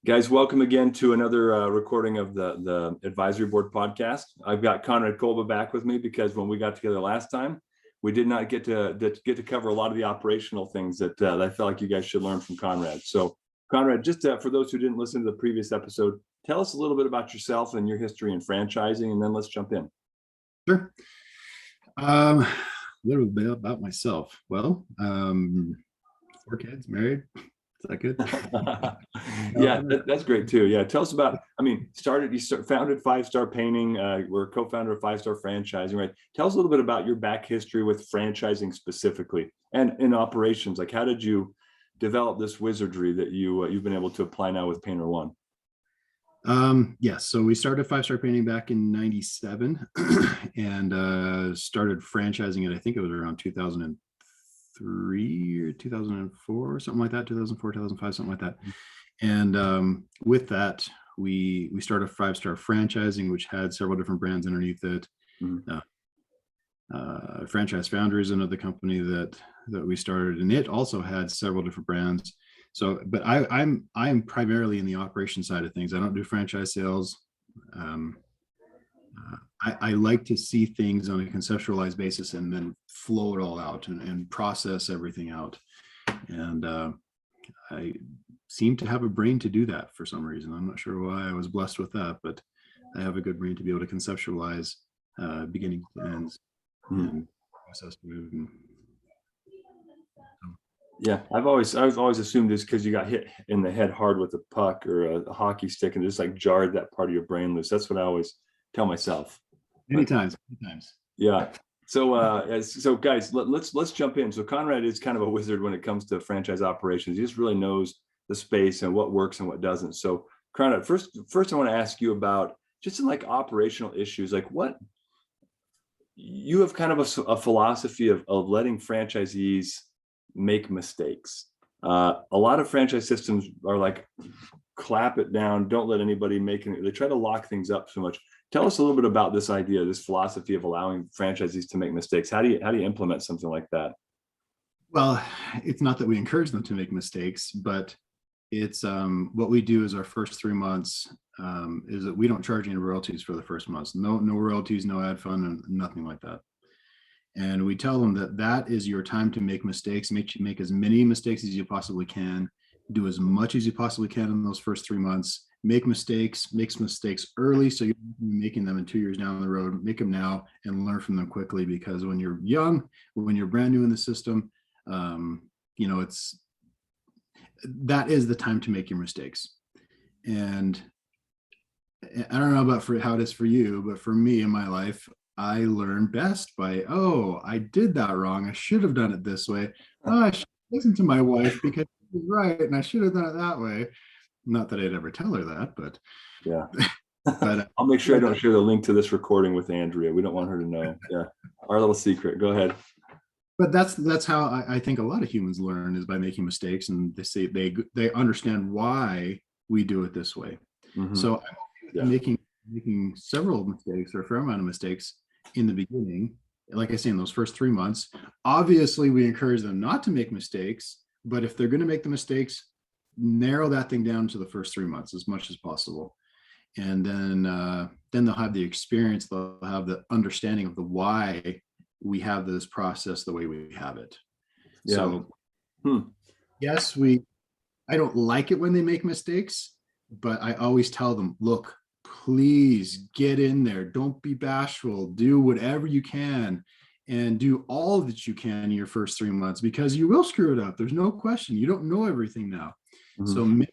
Guys, welcome again to another recording of the Advisory Board podcast. I've got Conrad Kolba back with me because when we got together last time, we did not get to cover a lot of the operational things that I felt like you guys should learn from Conrad. So, Conrad, just for those who didn't listen to the previous episode, tell us a little bit about yourself and your history in franchising, and then let's jump in. Sure. A little bit about myself. Well, 4 kids, married. Is that good? Yeah, that's great too. Yeah, tell us about. You founded 5-Star Painting. We're a co-founder of 5-Star Franchising, right? Tell us a little bit about your back history with franchising specifically, and in operations. Like, how did you develop this wizardry that you've been able to apply now with Painter One? Yes. So we started 5-Star Painting back in '97, and started franchising it. I think it was around 2003 or 2004 or something like that. 2004, 2005, something like that. And with that, we started 5-Star Franchising, which had several different brands underneath it. Franchise Foundry is another company that we started, and it also had several different brands. So, but I'm primarily in the operation side of things. I don't do franchise sales. I like to see things on a conceptualized basis and then flow it all out and process everything out. And I seem to have a brain to do that for some reason. I'm not sure why I was blessed with that, but I have a good brain to be able to conceptualize beginning to ends and process move. Yeah, I've always assumed this because you got hit in the head hard with a puck or a hockey stick and just like jarred that part of your brain loose. That's what I always tell myself. Many times. Yeah. So guys, let's jump in. So Conrad is kind of a wizard when it comes to franchise operations. He just really knows the space and what works and what doesn't. So Conrad, first I want to ask you about just in like operational issues, like what you have kind of a philosophy of letting franchisees make mistakes. A lot of franchise systems are like, clap it down, don't let anybody make it. They try to lock things up so much. Tell us a little bit about this idea, this philosophy of allowing franchisees to make mistakes. How do you implement something like that? Well, it's not that we encourage them to make mistakes, but it's what we do is our first 3 months is that we don't charge any royalties for the first month. No royalties, no ad fund, and nothing like that. And we tell them that is your time to make mistakes. Make as many mistakes as you possibly can. Do as much as you possibly can in those first 3 months. Make mistakes early, so you're making them in 2 years down the road. Make them now and learn from them quickly, because when you're young, when you're brand new in the system, that is the time to make your mistakes. And I don't know about how it is for you, but for me in my life, I learn best by, I did that wrong. I should have done it this way. I should listen to my wife because she was right, and I should have done it that way. Not that I'd ever tell her that, but yeah. But I'll make sure I don't share the link to this recording with Andrea. We don't want her to know. Yeah, our little secret. Go ahead. But that's how I think a lot of humans learn, is by making mistakes, and they understand why we do it this way. So I'm making several mistakes, or a fair amount of mistakes in the beginning. Like I say, in those first 3 months, obviously we encourage them not to make mistakes, but if they're going to make the mistakes, narrow that thing down to the first 3 months as much as possible. And then they'll have the experience, they'll have the understanding of the why we have this process the way we have it. Yeah. So yes, I don't like it when they make mistakes, but I always tell them, look, please get in there. Don't be bashful. Do whatever you can and do all that you can in your first 3 months, because you will screw it up. There's no question. You don't know everything now. So make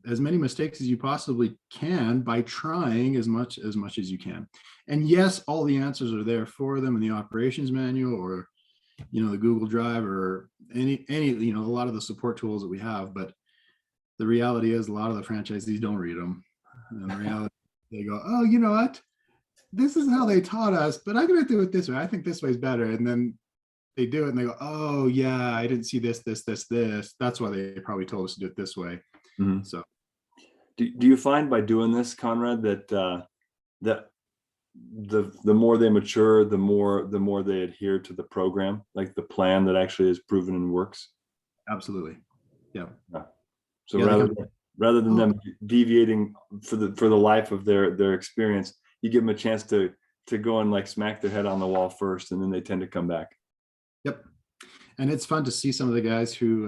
as many mistakes as you possibly can by trying as much as you can. And yes, all the answers are there for them in the operations manual, or the Google Drive, or any a lot of the support tools that we have. But the reality is, a lot of the franchisees don't read them. And the reality, they go, oh, you know what? This is how they taught us, but I'm going to do it this way. I think this way is better. And then they do it and they go, oh yeah, I didn't see this. That's why they probably told us to do it this way. So do you find by doing this, Conrad, that the more they mature, the more they adhere to the program, like the plan that actually is proven and works? Absolutely. Yeah. So rather than rather than them deviating for the life of their experience. You give them a chance to go and like smack their head on the wall first, and then they tend to come back. Yep. And it's fun to see some of the guys who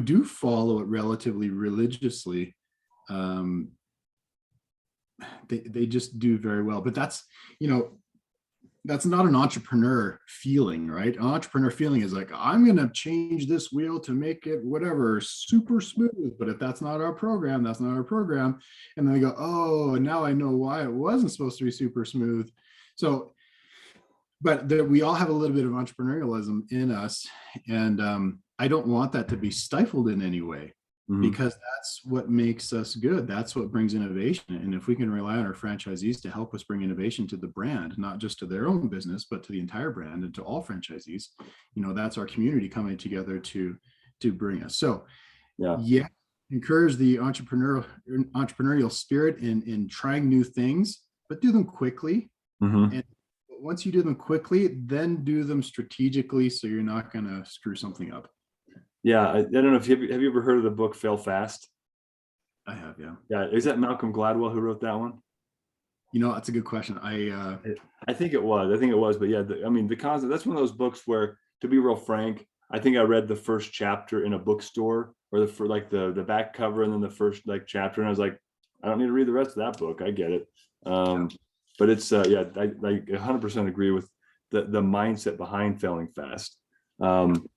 do follow it relatively religiously. They just do very well. But that's, that's not an entrepreneur feeling, right? An entrepreneur feeling is like, I'm going to change this wheel to make it whatever super smooth. But if that's not our program, that's not our program. And then they go, oh, now I know why it wasn't supposed to be super smooth. So, but we all have a little bit of entrepreneurialism in us. And I don't want that to be stifled in any way, because that's what makes us good. That's what brings innovation. And if we can rely on our franchisees to help us bring innovation to the brand, not just to their own business, but to the entire brand and to all franchisees, that's our community coming together to bring us. So yeah, encourage the entrepreneurial spirit in trying new things, but do them quickly. And once you do them quickly, then do them strategically, so you're not going to screw something up. Yeah, I don't know if have you ever heard of the book Fail Fast? I have, yeah. Yeah, is that Malcolm Gladwell who wrote that one? That's a good question. I think it was, but yeah, the concept, that's one of those books where, to be real frank, I think I read the first chapter in a bookstore, or the back cover, and then the first chapter, and I was like, I don't need to read the rest of that book. I get it. But it's I 100% agree with the mindset behind failing fast. And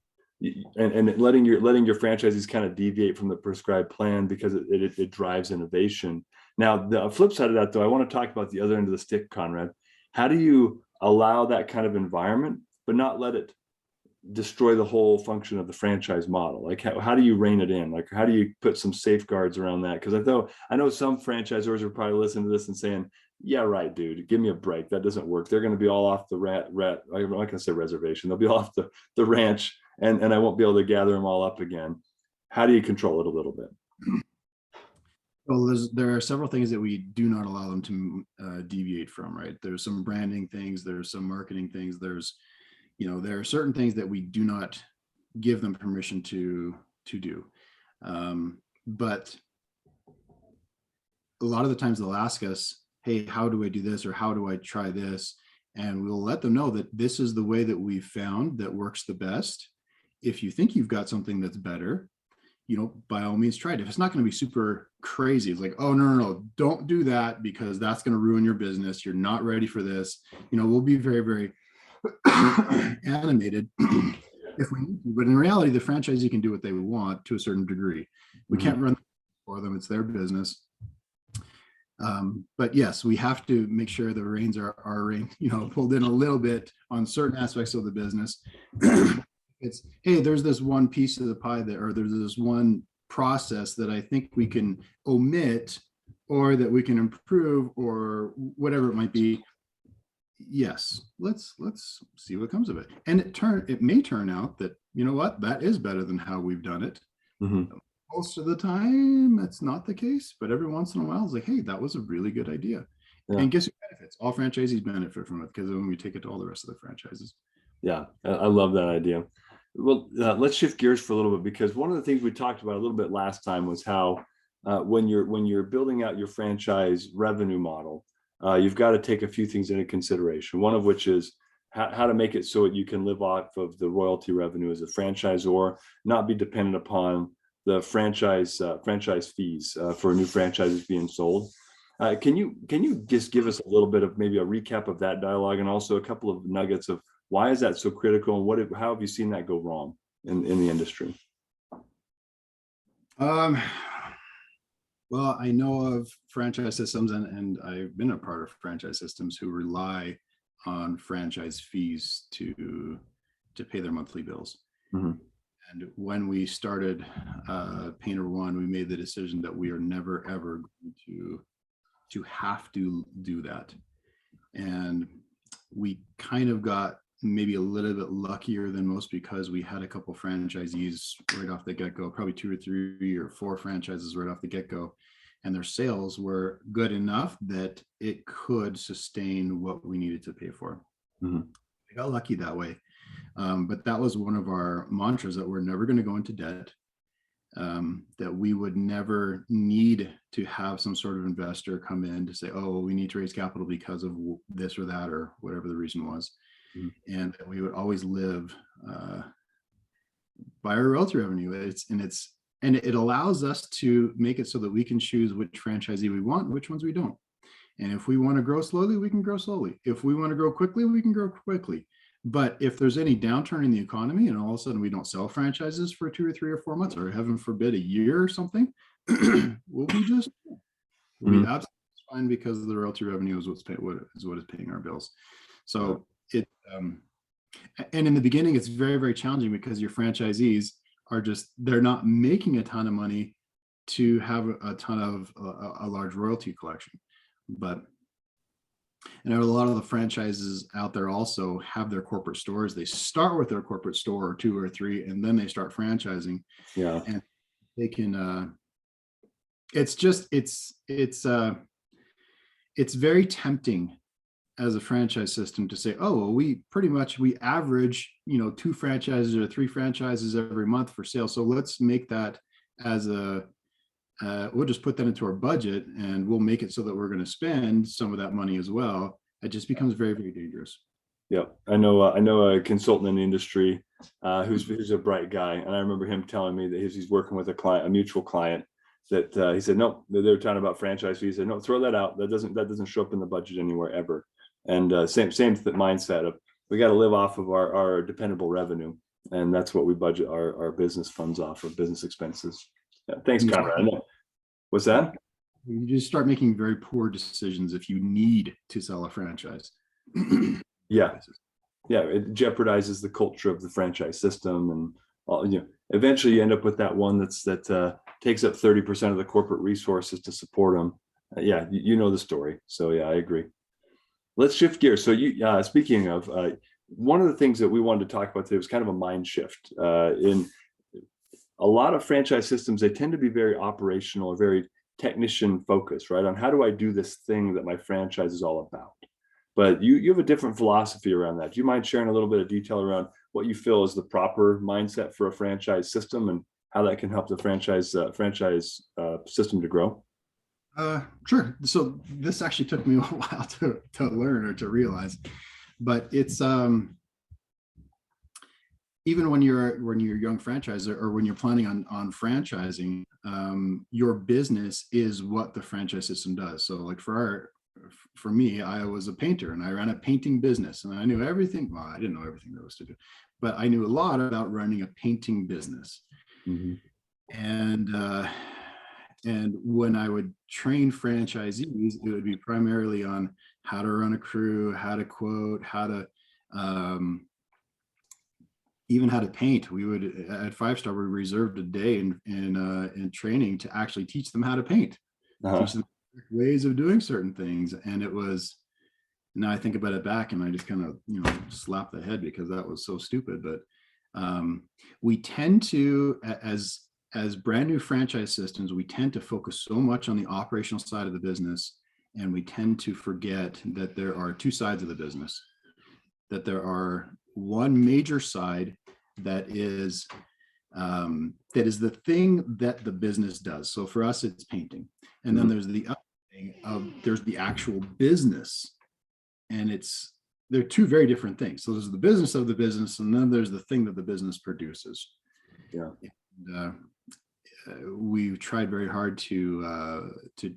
letting your franchisees kind of deviate from the prescribed plan, because it drives innovation. Now, the flip side of that, though, I want to talk about the other end of the stick, Conrad. How do you allow that kind of environment, but not let it destroy the whole function of the franchise model? Like, how do you rein it in? Like, how do you put some safeguards around that? Because I know some franchisors are probably listening to this and saying, yeah, right, dude, give me a break. That doesn't work. They're going to be all off the I'm not going to say reservation. They'll be off the ranch, and I won't be able to gather them all up again. How do you control it a little bit? Well, there are several things that we do not allow them to deviate from, right? There's some branding things, there's some marketing things, there are certain things that we do not give them permission to do. But a lot of the times they'll ask us, hey, how do I do this? Or how do I try this? And we'll let them know that this is the way that we've found that works the best. If you think you've got something that's better, by all means try it. If it's not going to be super crazy, it's like, oh, no, don't do that, because that's going to ruin your business. You're not ready for this. We'll be very, very animated if we need to. But in reality, the franchisee can do what they want to a certain degree. We can't run for them. It's their business. But yes, we have to make sure the reins are pulled in a little bit on certain aspects of the business. It's, hey, there's this one piece of the pie or there's this one process that I think we can omit, or that we can improve, or whatever it might be. Yes, let's see what comes of it. And it may turn out that, that is better than how we've done it. Most of the time, that's not the case, but every once in a while, it's like, hey, that was a really good idea. Yeah. And guess who benefits? All franchisees benefit from it, because when we take it to all the rest of the franchises. Yeah, I love that idea. Well, let's shift gears for a little bit, because one of the things we talked about a little bit last time was how when you're building out your franchise revenue model, you've got to take a few things into consideration. One of which is how to make it so that you can live off of the royalty revenue as a franchisor, not be dependent upon the franchise fees for new franchises being sold. Can you just give us a little bit of maybe a recap of that dialogue, and also a couple of nuggets of why is that so critical, and how have you seen that go wrong in the industry? Well, I know of franchise systems, and I've been a part of franchise systems who rely on franchise fees to pay their monthly bills. And when we started Painter One, we made the decision that we are never ever going to have to do that. And we kind of got maybe a little bit luckier than most, because we had a couple franchisees right off the get-go, probably 2 or 3 or 4 franchises right off the get-go, and their sales were good enough that it could sustain what we needed to pay for. I got lucky that way. But that was one of our mantras, that we're never going to go into debt. that we would never need to have some sort of investor come in to say, oh, we need to raise capital because of this or that, or whatever the reason was. And that we would always live by our royalty revenue. It allows us to make it so that we can choose which franchisee we want, which ones we don't. And if we want to grow slowly, we can grow slowly. If we want to grow quickly, we can grow quickly. But if there's any downturn in the economy and all of a sudden we don't sell franchises for 2 or 3 or 4 months, or heaven forbid, a year or something, we'll be absolutely fine, because the royalty revenue is what is paying our bills. So and in the beginning, it's very, very challenging, because your franchisees are they're not making a ton of money to have a ton of a large royalty collection. But and a lot of the franchises out there also have their corporate stores. They start with their corporate store or 2 or 3, and then they start franchising. Yeah. And they can, it's very tempting as a franchise system to say, oh, well, we average, 2 franchises or 3 franchises every month for sale. So let's make that as we'll just put that into our budget, and we'll make it so that we're going to spend some of that money as well. It just becomes very, very dangerous. Yeah, I know a consultant in the industry who's a bright guy, and I remember him telling me that he's working with a mutual client, that he said, no, they were talking about franchise fees. He said, no, throw that out. That doesn't show up in the budget anywhere ever. And same mindset of, we got to live off of our dependable revenue, and that's what we budget our business funds off of, business expenses. Yeah, thanks, Conrad. What's that? You just start making very poor decisions if you need to sell a franchise. Yeah, it jeopardizes the culture of the franchise system, and eventually you end up with that one that takes up 30% of the corporate resources to support them. Yeah, you know the story. So yeah, I agree. Let's shift gears. So speaking of, one of the things that we wanted to talk about today was kind of a mind shift. In a lot of franchise systems, they tend to be very operational or very technician focused, right? On how do I do this thing that my franchise is all about? But you have a different philosophy around that. Do you mind sharing a little bit of detail around what you feel is the proper mindset for a franchise system, and how that can help the franchise system to grow? Sure. So this actually took me a while to learn or to realize, but it's even when you're a young franchisor, or when you're planning on franchising, your business is what the franchise system does. So like for me, I was a painter, and I ran a painting business, and I knew everything. Well, I didn't know everything there was to do, but I knew a lot about running a painting business. Mm-hmm. And when I would train franchisees, it would be primarily on how to run a crew, how to quote, how to even how to paint. We would, at 5-Star, we reserved a day in training to actually teach them how to paint, teach them ways of doing certain things. And it was, now I think about it back, and I just kind of slap the head, because that was so stupid. But we tend to, as brand new franchise systems, we tend to focus so much on the operational side of the business, and we tend to forget that there are 2 sides of the business. That there are one major side that is the thing that the business does. So for us, it's painting, and then there's the other thing of there's the actual business, and they're 2 very different things. So there's the business of the business, and then there's the thing that the business produces. Yeah. And, we've tried very hard to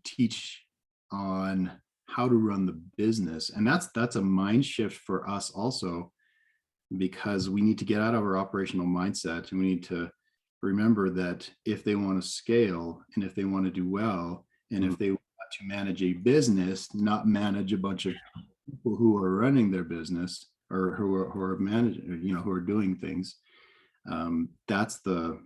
teach on how to run the business, and that's a mind shift for us also, because we need to get out of our operational mindset, and we need to remember that if they want to scale, and if they want to do well, and if they want to manage a business, not manage a bunch of people who are running their business, or who are managing, who are doing things, that's where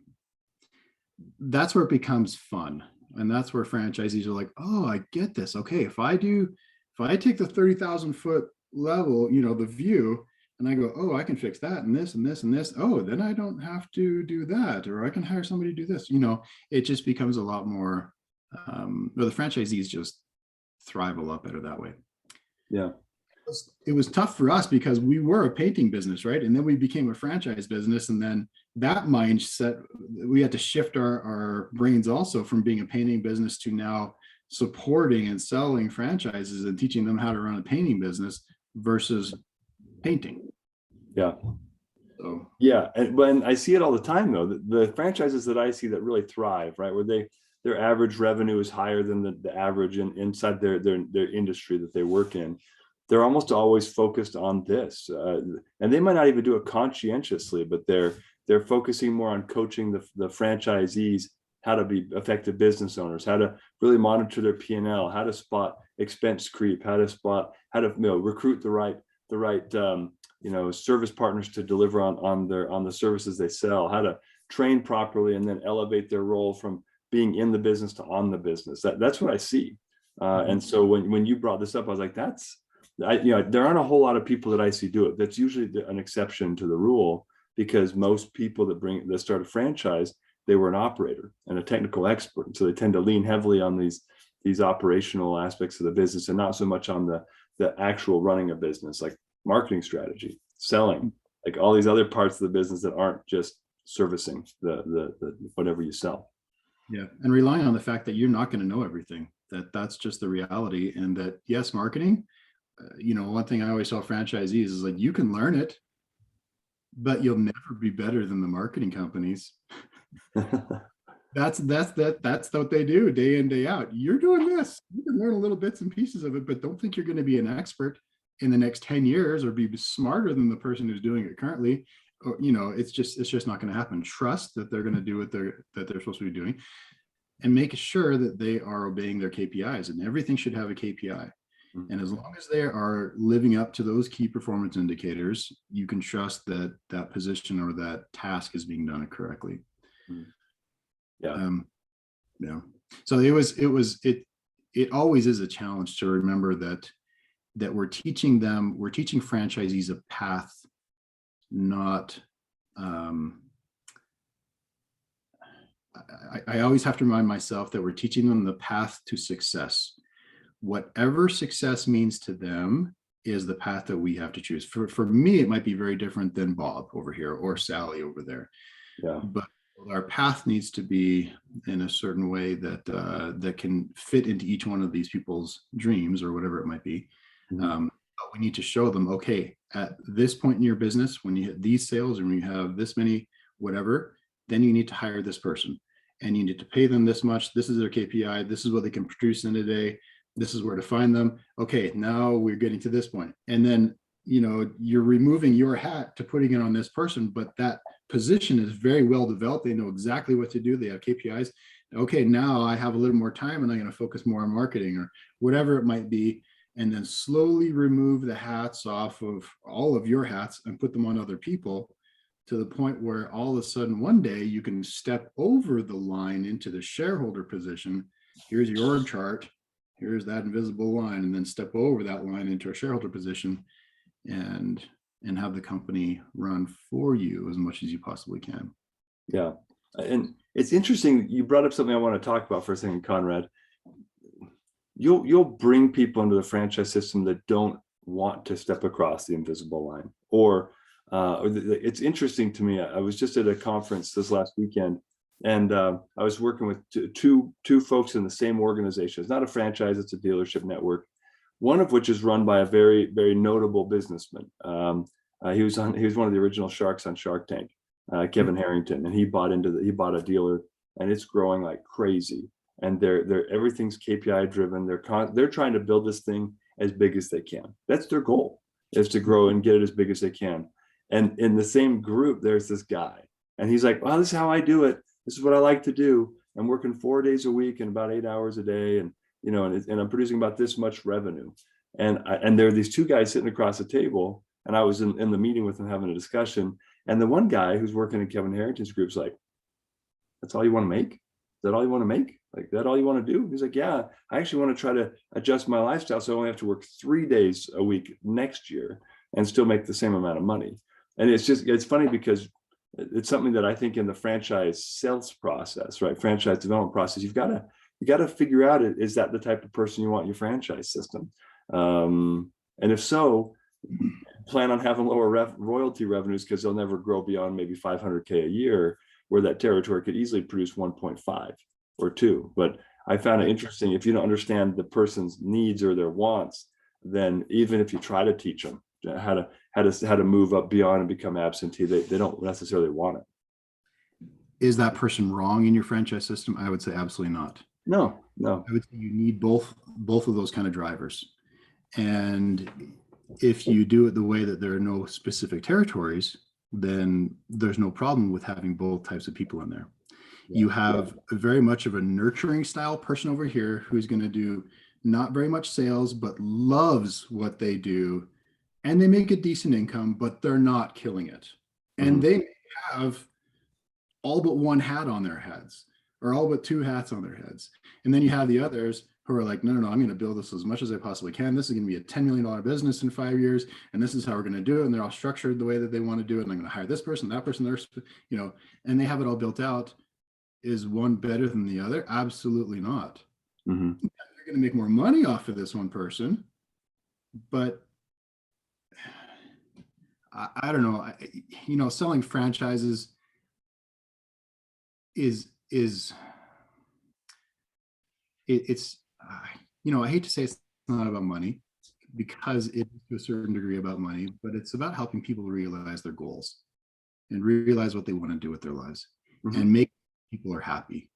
it becomes fun. And that's where franchisees are like, oh, I get this. Okay, if I take the 30,000 foot level, the view, and I go, oh, I can fix that and this and this and this. Oh, then I don't have to do that, or I can hire somebody to do this. It just becomes a lot more, the franchisees just thrive a lot better that way. Yeah. it was tough for us because we were a painting business, right? And then we became a franchise business. And then that mindset, we had to shift our brains also from being a painting business to now supporting and selling franchises and teaching them how to run a painting business versus painting. Yeah. So Yeah. And when I see it all the time, though, the franchises that I see that really thrive, right, where their average revenue is higher than the average inside their industry that they work in, they're almost always focused on this, and they might not even do it conscientiously, but they're focusing more on coaching the franchisees how to be effective business owners, how to really monitor their P&L, how to spot expense creep, how to recruit the right service partners to deliver on the services they sell, how to train properly, and then elevate their role from being in the business to on the business. That's what I see. And so when you brought this up, I was like, there aren't a whole lot of people that I see do it. That's usually an exception to the rule, because most people that start a franchise, they were an operator and a technical expert. And so they tend to lean heavily on these operational aspects of the business and not so much on the actual running a business, like marketing strategy, selling, like all these other parts of the business that aren't just servicing the whatever you sell. Yeah. And relying on the fact that you're not going to know everything, that's just the reality. And that, yes, marketing, one thing I always tell franchisees is like, you can learn it, but you'll never be better than the marketing companies. That's what they do day in, day out. You're doing this. You can learn a little bits and pieces of it, but don't think you're going to be an expert in the next 10 years or be smarter than the person who's doing it currently. Or, it's just not going to happen. Trust that they're going to do what they're supposed to be doing, and make sure that they are obeying their KPIs, and everything should have a KPI. And as long as they are living up to those key performance indicators, you can trust that that position or that task is being done correctly. Yeah. Yeah. So it always is a challenge to remember that we're teaching franchisees a path, not, I always have to remind myself that we're teaching them the path to success. Whatever success means to them is the path that we have to choose. For me, it might be very different than Bob over here or Sally over there. Yeah. But our path needs to be in a certain way that can fit into each one of these people's dreams or whatever it might be. But we need to show them, okay, at this point in your business, when you hit these sales and when you have this many, whatever, then you need to hire this person and you need to pay them this much. This is their KPI. This is what they can produce in a day. This is where to find them. Okay, now we're getting to this point. And then, you're removing your hat to putting it on this person, but that position is very well developed. They know exactly what to do. They have KPIs. Okay, now I have a little more time and I'm going to focus more on marketing or whatever it might be. And then slowly remove the hats off of all of your hats and put them on other people, to the point where all of a sudden one day you can step over the line into the shareholder position. Here's your org chart. Here's that invisible line, and then step over that line into a shareholder position and have the company run for you as much as you possibly can. Yeah. And it's interesting. You brought up something I want to talk about for a second, Conrad. You'll bring people into the franchise system that don't want to step across the invisible line, or it's interesting to me. I was just at a conference this last weekend, and I was working with two folks in the same organization. It's not a franchise; it's a dealership network. One of which is run by a very, very notable businessman. He was one of the original sharks on Shark Tank, Kevin Harrington, and he bought a dealer, and it's growing like crazy. And everything's KPI driven. They're trying to build this thing as big as they can. That's their goal, is to grow and get it as big as they can. And in the same group, there's this guy, and he's like, "Well, this is how I do it. This is what I like to do. I'm working 4 days a week and about 8 hours a day, and and I'm producing about this much revenue." And there are these two guys sitting across the table, and I was in the meeting with them having a discussion. And the one guy who's working in Kevin Harrington's group's like, "That's all you want to make? Is that all you want to make? Like, that all you want to do?" He's like, "Yeah, I actually want to try to adjust my lifestyle so I only have to work 3 days a week next year and still make the same amount of money." And it's funny because it's something that I think in the franchise sales process, right? Franchise development process, you got to figure out, is that the type of person you want in your franchise system? And if so, plan on having lower royalty revenues because they'll never grow beyond maybe 500K a year, where that territory could easily produce 1.5 or 2. But I found it interesting, if you don't understand the person's needs or their wants, then even if you try to teach them how to move up beyond and become absentee, they don't necessarily want it. Is that person wrong in your franchise system? I would say absolutely not. No. I would say you need both of those kind of drivers. And if you do it the way that there are no specific territories, then there's no problem with having both types of people in there. You have very much of a nurturing style person over here who's going to do not very much sales, but loves what they do, and they make a decent income, but they're not killing it. And they have all but one hat on their heads, or all but two hats on their heads. And then you have the others who are like, no, I'm going to build this as much as I possibly can. This is going to be a $10 million business in 5 years. And this is how we're going to do it. And they're all structured the way that they want to do it. And I'm going to hire this person, that person, and they have it all built out. Is one better than the other? Absolutely not. You're going to make more money off of this one person, but I don't know. Selling franchises it's I hate to say it's not about money, because it is to a certain degree about money, but it's about helping people realize their goals and realize what they want to do with their lives and make people are happy.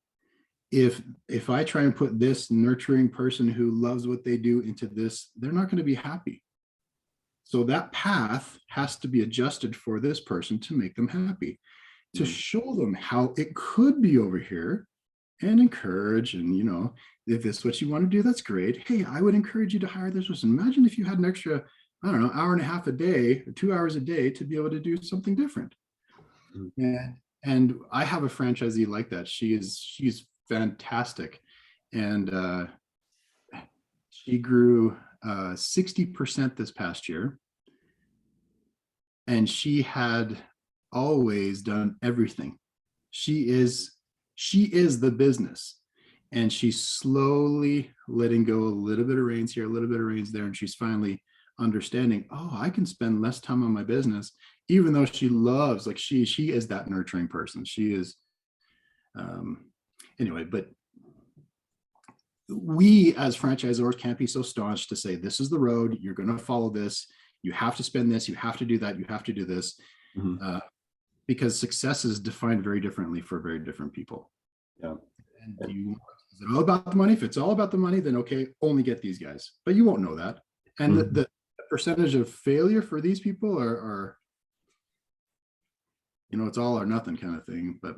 If I try and put this nurturing person who loves what they do into this, they're not going to be happy. So that path has to be adjusted for this person to make them happy, to show them how it could be over here, and encourage. And if this is what you want to do, that's great. Hey, I would encourage you to hire this person. Imagine if you had an extra, I don't know, hour and a half a day or 2 hours a day to be able to do something different. And I have a franchisee like that. She's fantastic. And she grew 60% this past year. And she had always done everything. She is the business. And she's slowly letting go a little bit of reins here, a little bit of reins there. And she's finally understanding, I can spend less time on my business, even though she loves, like she is that nurturing person. She is, anyway, but we as franchisors can't be so staunch to say, this is the road, you're going to follow this, you have to spend this, you have to do that, you have to do this, because success is defined very differently for very different people. And is it all about the money? If it's all about the money, then okay, only get these guys, but you won't know that. And the percentage of failure for these people are it's all or nothing kind of thing. But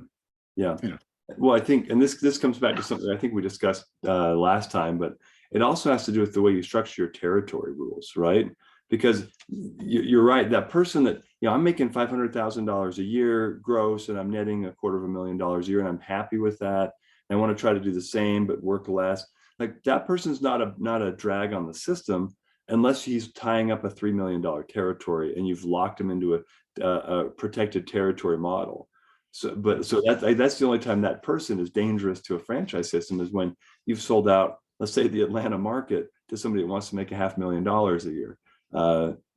well, I think, and this comes back to something I think we discussed last time, but it also has to do with the way you structure your territory rules, right? Because you're right, that person that, I'm making $500,000 a year gross, and I'm netting $250,000 a year, and I'm happy with that. I want to try to do the same, but work less. Like, that person's not a drag on the system, unless he's tying up a $3 million territory and you've locked him into a protected territory model. So that's the only time that person is dangerous to a franchise system, is when you've sold out, let's say, the Atlanta market to somebody that wants to make $500,000 a year.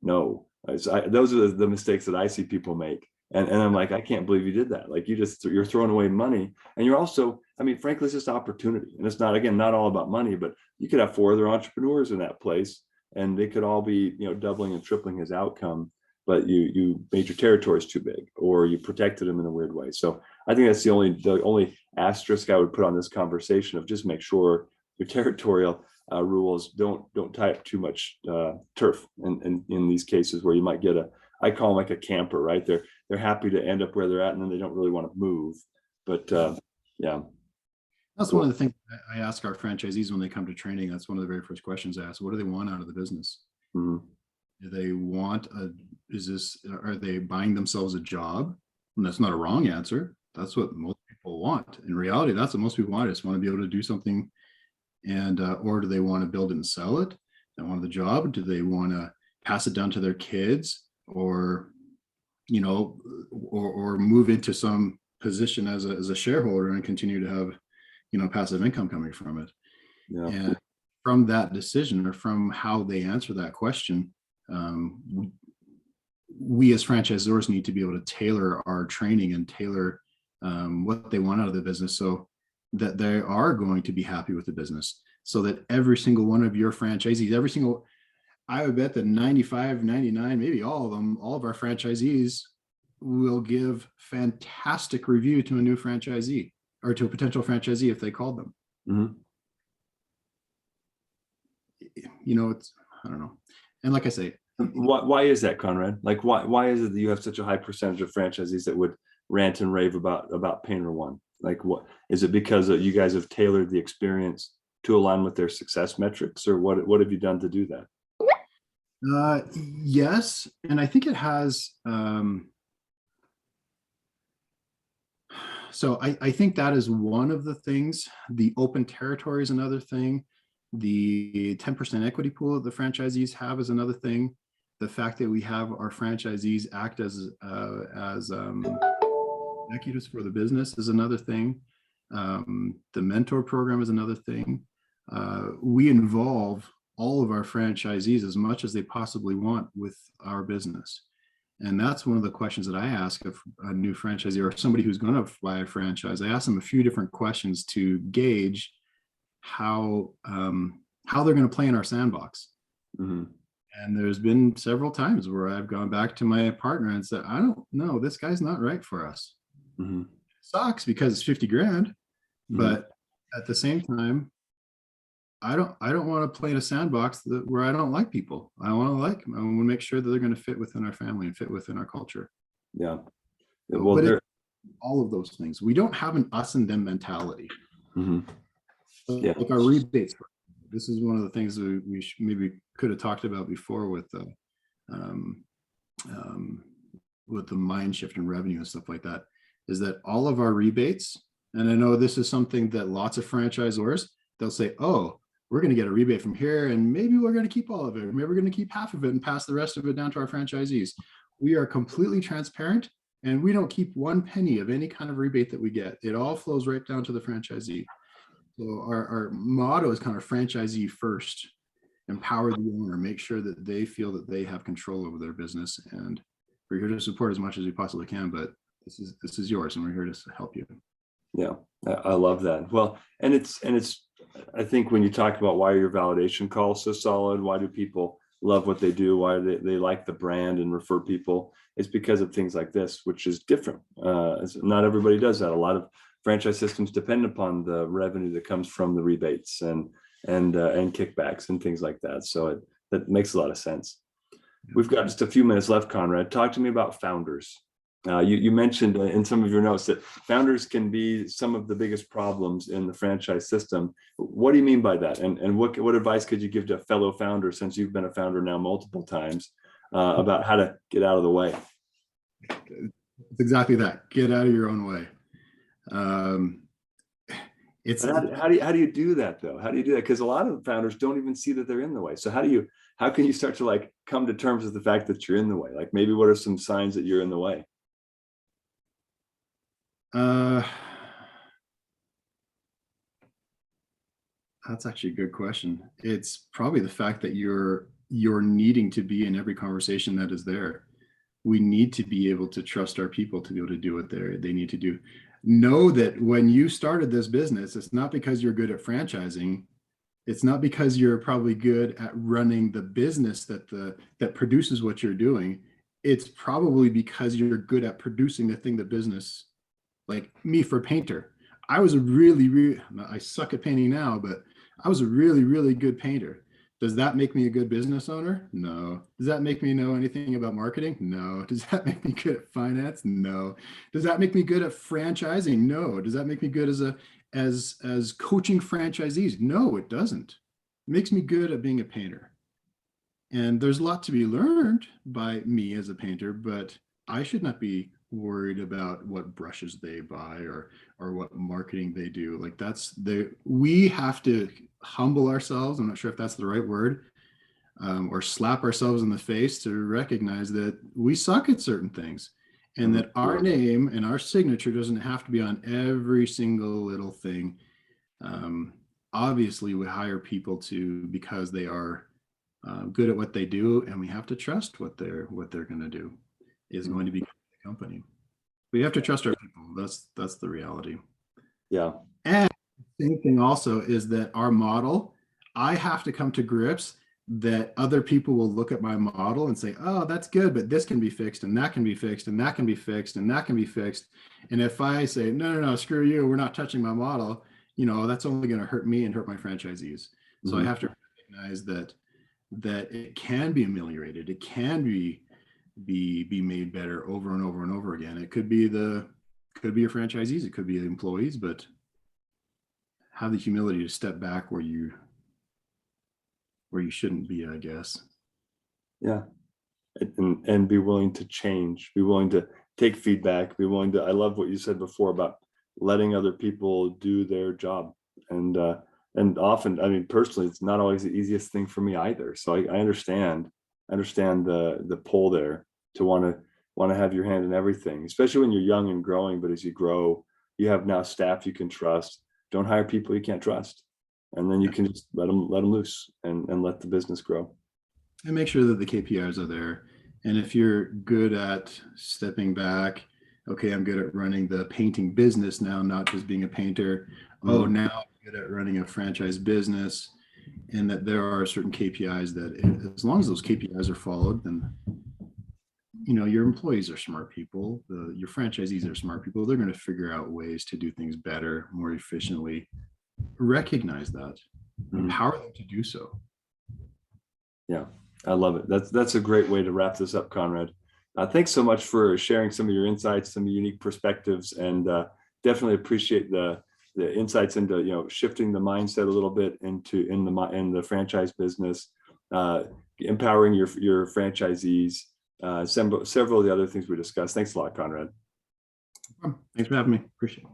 No, those are the mistakes that I see people make. And I'm like, I can't believe you did that. Like, you're throwing away money, and you're also, frankly, it's just opportunity. And it's not, again, not all about money, but you could have 4 other entrepreneurs in that place, and they could all be, doubling and tripling his outcome, but you made your territories too big, or you protected them in a weird way. So I think that's the only asterisk I would put on this conversation, of just make sure your territorial rules don't tie up too much turf in these cases, where you might get I call them like a camper, right? They're happy to end up where they're at, and then they don't really want to move. But that's one of the things I ask our franchisees when they come to training. That's one of the very first questions I ask: what do they want out of the business? Do they want are they buying themselves a job? And that's not a wrong answer. That's what most people want. In reality, that's what most people want. Just want to be able to do something. And or do they want to build it and sell it? They want the job. Do they want to pass it down to their kids, or or move into some position as a shareholder and continue to have passive income coming from it? And from that decision, or from how they answer that question, we as franchisors need to be able to tailor our training and tailor what they want out of the business so that they are going to be happy with the business, so that every single one of your franchisees, I would bet that 95, 99, maybe all of them, all of our franchisees will give fantastic review to a new franchisee or to a potential franchisee if they called them. Mm-hmm. It's, I don't know. And like I say, why is that, Conrad? Like, why is it that you have such a high percentage of franchisees that would rant and rave about Painter One? Like, what is it, because you guys have tailored the experience to align with their success metrics, or what have you done to do that? Yes, and I think it has. So I think that is one of the things. The open territory is another thing. The 10% equity pool that the franchisees have is another thing. The fact that we have our franchisees act as executives for the business is another thing. The mentor program is another thing. We involve all of our franchisees as much as they possibly want with our business. And that's one of the questions that I ask of a new franchisee or somebody who's going to buy a franchise. I ask them a few different questions to gauge how they're going to play in our sandbox. Mm-hmm. And there's been several times where I've gone back to my partner and said, I don't know, this guy's not right for us. Mm-hmm. It sucks because it's 50 grand, Mm-hmm. but at the same time, I don't want to play in a sandbox where I don't like people. I want to make sure that they're going to fit within our family and fit within our culture. Yeah. Well, but all of those things, we don't have an us and them mentality. Mm-hmm. Yeah. Like our rebates. This is one of the things that we maybe could have talked about before with the mind shift and revenue and stuff like that, is that all of our rebates, and I know this is something that lots of franchisors, they'll say, oh, we're going to get a rebate from here, and maybe we're going to keep all of it. Maybe we're going to keep half of it and pass the rest of it down to our franchisees. We are completely transparent, and we don't keep one penny of any kind of rebate that we get. It all flows right down to the franchisee. So our motto is kind of franchisee first, empower the owner, make sure that they feel that they have control over their business, and we're here to support as much as we possibly can, but this is yours, and we're here to help you. Yeah, I love that. Well, and it's I think when you talk about why are your validation calls so solid, why do people love what they do, why they like the brand and refer people, it's because of things like this, which is different. Not everybody does that. A lot of franchise systems depend upon the revenue that comes from the rebates and kickbacks and things like that. So that makes a lot of sense. We've got just a few minutes left, Conrad. Talk to me about founders. You mentioned in some of your notes that founders can be some of the biggest problems in the franchise system. What do you mean by that? And what advice could you give to a fellow founder, since you've been a founder now multiple times, about how to get out of the way? It's exactly that. Get out of your own way. How do you do that though? How do you do that? Because a lot of founders don't even see that they're in the way. So how can you start to like come to terms with the fact that you're in the way? Like, maybe what are some signs that you're in the way? That's actually a good question. It's probably the fact that you're needing to be in every conversation that is there. We need to be able to trust our people to be able to do what they need to do. Know that when you started this business, it's not because you're good at franchising. It's not because you're probably good at running the business that produces what you're doing. It's probably because you're good at producing the thing that business, like me for painter. I was I suck at painting now, but I was a really, really good painter. Does that make me a good business owner? No. Does that make me know anything about marketing? No. Does that make me good at finance? No. Does that make me good at franchising? No. Does that make me good as coaching franchisees? No, it doesn't. It makes me good at being a painter. And there's a lot to be learned by me as a painter, but I should not be worried about what brushes they buy or what marketing they do. Like we have to humble ourselves. I'm not sure if that's the right word, or slap ourselves in the face to recognize that we suck at certain things, and that our name and our signature doesn't have to be on every single little thing. Obviously we hire people because they are good at what they do, and we have to trust what they're going to do is going to be good for the company. We have to trust our people. That's the reality. Yeah. And the same thing also is that our model, I have to come to grips that other people will look at my model and say, oh, that's good, but this can be fixed, and that can be fixed, and that can be fixed, and that can be fixed. And if I say, no, screw you, we're not touching my model, that's only going to hurt me and hurt my franchisees. So I have to recognize that it can be ameliorated. It can be made better over and over and over again. It could be your franchisees, it could be the employees, but have the humility to step back where you shouldn't be, I guess. Yeah. And be willing to change, be willing to take feedback, be willing to, I love what you said before about letting other people do their job. And often, I mean, personally, it's not always the easiest thing for me either. So I understand the pull there to want to have your hand in everything, especially when you're young and growing. But as you grow, you have now staff you can trust. Don't hire people you can't trust. And then you can just let them loose and let the business grow. And make sure that the KPIs are there. And if you're good at stepping back, okay, I'm good at running the painting business now, not just being a painter. Oh, now I'm good at running a franchise business. And that there are certain KPIs that as long as those KPIs are followed, then your employees are smart people, your franchisees are smart people. They're going to figure out ways to do things better, more efficiently. Recognize that, empower them to do so. Yeah, I love it. That's a great way to wrap this up, Conrad. Thanks so much for sharing some of your insights, some unique perspectives, and definitely appreciate the insights into shifting the mindset a little bit in the franchise business, empowering your franchisees, several of the other things we discussed. Thanks a lot, Conrad. Thanks for having me. Appreciate it.